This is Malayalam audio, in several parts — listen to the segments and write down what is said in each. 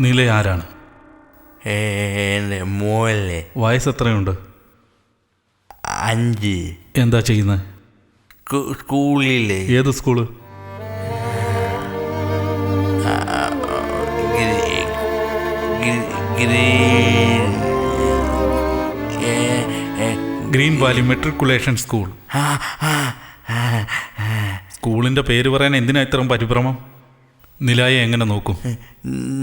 നീല ആരാണ്? എൻ്റെ മോളെ. വയസ്സ് എത്രയുണ്ട്? 5. എന്താ ചെയ്യുന്നത്? സ്കൂളിലെ. ഏത് school? Green Valley matriculation school. സ്കൂളിന്റെ പേര് പറയാൻ എന്തിനാ ഇത്രയും പരിഭ്രമം? നിലായെ എങ്ങനെ നോക്കും?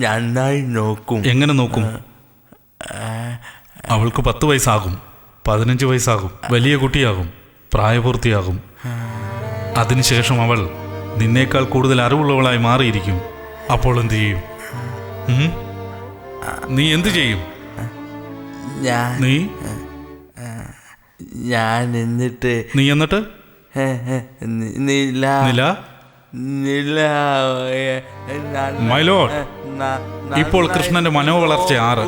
നന്നായി നോക്കും. എങ്ങനെ നോക്കും? അവൾക്ക് 10 വയസ്സാകും, 15 വയസ്സാകും, വലിയ കുട്ടിയാകും, പ്രായപൂർത്തിയാകും. അതിനുശേഷം അവൾ നിന്നേക്കാൾ കൂടുതൽ അറിവുള്ളവളായി മാറിയിരിക്കും. അപ്പോൾ എന്തു ചെയ്യും? നീ എന്തു ചെയ്യും? ഞാൻ എന്നിട്ട് ഇപ്പോൾ കൃഷ്ണന്റെ മനോവളർച്ച 6.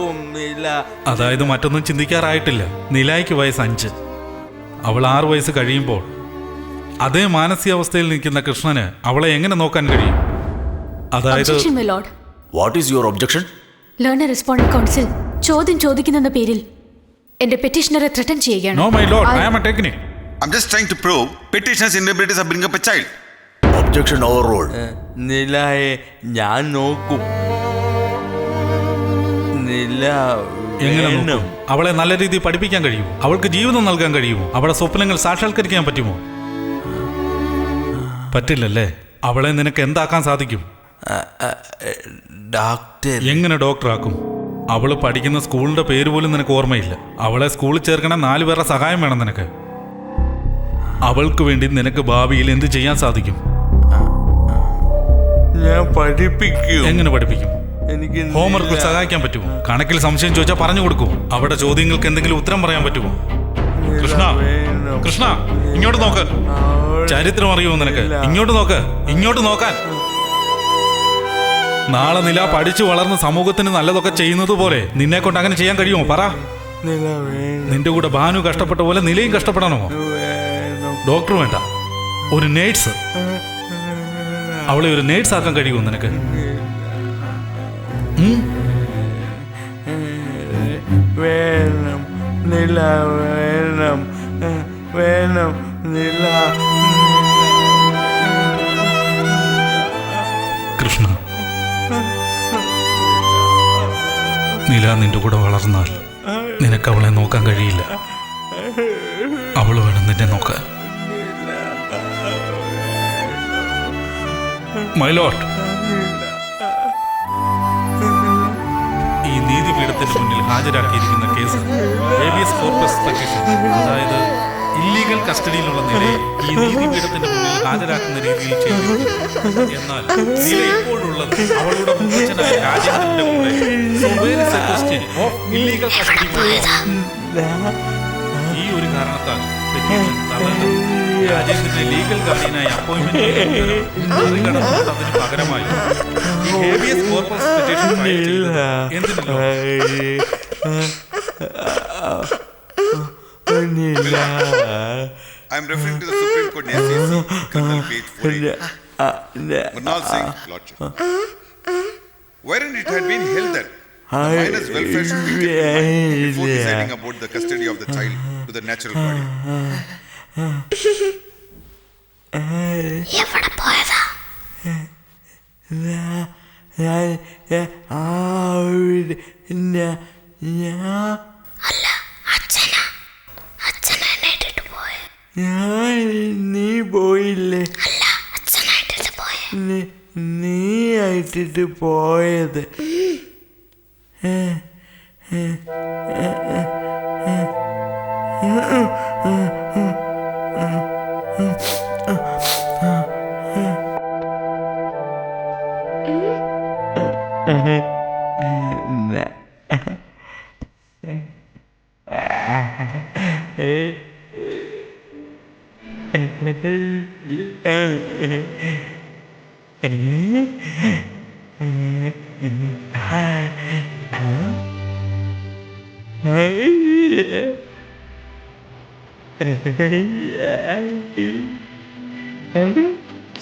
അതായത് മറ്റൊന്നും ചിന്തിക്കാറായിട്ടില്ല. നിലായ്ക്ക് വയസ്സ് 5. അവൾ 6 വയസ്സ് കഴിയുമ്പോൾ അതേ മാനസികാവസ്ഥയിൽ നിൽക്കുന്ന കൃഷ്ണന് അവളെ എങ്ങനെ നോക്കാൻ കഴിയും? അതായത് what is your objection? Learned respondent counsel ചോദ്യം ചോദിക്കുന്ന പേരിൽ എന്റെ പെറ്റീഷണറെ ത്രെട്ടൻ ചെയ്യുകയാണ്. No my lord, I am a technique. I'm just trying to prove petitioner's inability to bring up a child. Objection overruled. നിലയെ ഞാൻ നോക്കും. എങ്ങനെ നോക്കും? അവളെ നല്ല രീതിയിൽ പഠിപ്പിക്കാൻ കഴിയുമോ? അവൾക്ക് ജീവിതം നൽകാൻ കഴിയുമോ? അവളെ സ്വപ്നങ്ങൾ സാക്ഷാത്കരിക്കാൻ പറ്റുമോ? പറ്റില്ലല്ലേ? അവളെ നിനക്ക് എന്താക്കാൻ സാധിക്കും? ഡോക്ടർ. എങ്ങനെ ഡോക്ടറാക്കും? അവള് പഠിക്കുന്ന സ്കൂളിന്റെ പേര് പോലും നിനക്ക് ഓർമ്മയില്ല. അവളെ സ്കൂളിൽ ചേർക്കണ 4 പേരുടെ സഹായം വേണം നിനക്ക്. അവൾക്ക് വേണ്ടി നിനക്ക് ഭാവിയിൽ എന്ത് ചെയ്യാൻ സാധിക്കും? ഞാൻ പഠിപ്പിക്കും. എങ്ങനെ പഠിപ്പിക്കും? എനിക്ക് ഹോംവർക്കിൽ സഹായിക്കാൻ പറ്റുമോ? കണക്കിൽ സംശയം ചോദിച്ചാൽ പറഞ്ഞു കൊടുക്കുമോ? അവിടെ ചോദ്യങ്ങൾക്ക് എന്തെങ്കിലും ഉത്തരം പറയാൻ പറ്റുമോ? കൃഷ്ണ, കൃഷ്ണ, ഇങ്ങോട്ട് നോക്ക്. ചരിത്രം അറിയുമോ നിനക്ക്? ഇങ്ങോട്ട് നോക്ക്, ഇങ്ങോട്ട് നോക്കാൻ. നാളെ നില പഠിച്ചു വളർന്ന് സമൂഹത്തിന് നല്ലതൊക്കെ ചെയ്യുന്നത് പോലെ നിന്നെ കൊണ്ട് അങ്ങനെ ചെയ്യാൻ കഴിയുമോ? പറ. നിന്റെ കൂടെ ഭാനു കഷ്ടപ്പെട്ട പോലെ നിലയും കഷ്ടപ്പെടണമോ? ഡോക്ടർ വേണ്ട, ഒരു നേഴ്സ്. അവളെ ഒരു നേഴ്സ് ആക്കാൻ കഴിയുമോ നിനക്ക്? വേണം നില, വേണം വേണം നില. കൃഷ്ണ, നില നിന്റെ കൂടെ വളർന്നാൽ നിനക്ക് അവളെ നോക്കാൻ കഴിയില്ല. അവൾ വേണം നിന്നെ നോക്കാൻ. മൈ ലോർഡ്, ഈ നീതിപീഠത്തിന് മുന്നിൽ ഹാജരാക്കിയിരിക്കുന്ന കേസ് ഹേബിയസ് കോർപ്പസ് പെറ്റീഷൻ, അതായത് ഇല്ലീഗൽ കസ്റ്റഡിയിലുള്ള നിലയെ ഈ നീതിപീഠത്തിന്റെ മുന്നിൽ ഹാജരാക്കുന്ന രീതിയിൽ ചെയ്യും. എന്നാൽ നില ഇപ്പോഴുള്ളത് അവളുടെ മുത്തച്ഛനായ രാജേന്ദ്രന്റെ കൂടെ. So where is the question of illegal custody? ഈ ഒരു കാരണത്താൽ പെറ്റീഷൻ തള്ളണം. രാജേന്ദ്രന്റെ ലീഗൽ ഗാർഡിയനായി അപ്പോയിന്റ്മെന്റ് മറികടന്നതിന് പകരമായി ഹേബിയസ് കോർപ്പസ് പെറ്റീഷൻ ഫയൽ ചെയ്തത് എന്തിനല്ലോ? I'm referring to the Supreme Court SAC, Colonel page 48. Murnal Singh, Lordship. Wherein it had been held that the minor's welfare should be kept in mind before deciding about the custody of the child to the natural guardian. എവിടെ പോയതാ? അല്ല, അച്ഛനാ. അച്ഛനെ ഇട്ടിട്ട് പോയ. നീ പോയില്ലേ? അല്ല, അച്ഛനായിട്ടിട്ട് പോയ. നീ ആയിട്ടിട്ട് പോയത്.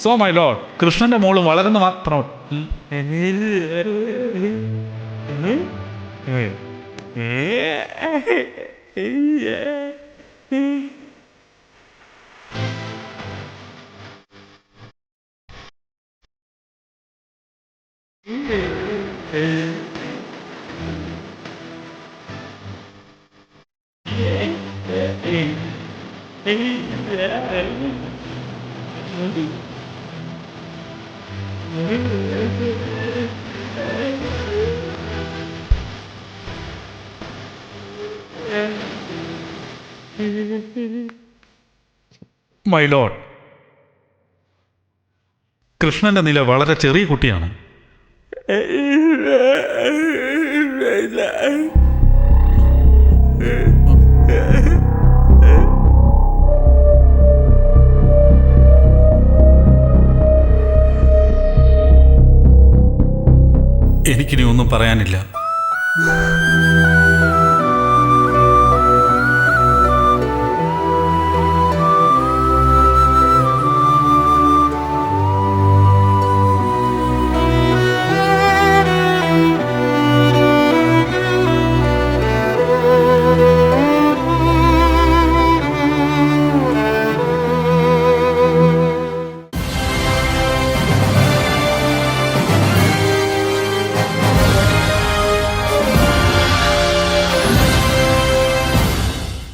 സോ മൈ ലോർഡ്, കൃഷ്ണന്റെ മോള് വളരുന്ന മാത്രം മൈ ലോർഡ്, കൃഷ്ണന്റെ നില വളരെ ചെറിയ കുട്ടിയാണ്. എനിക്കിനി ഒന്നും പറയാനില്ല.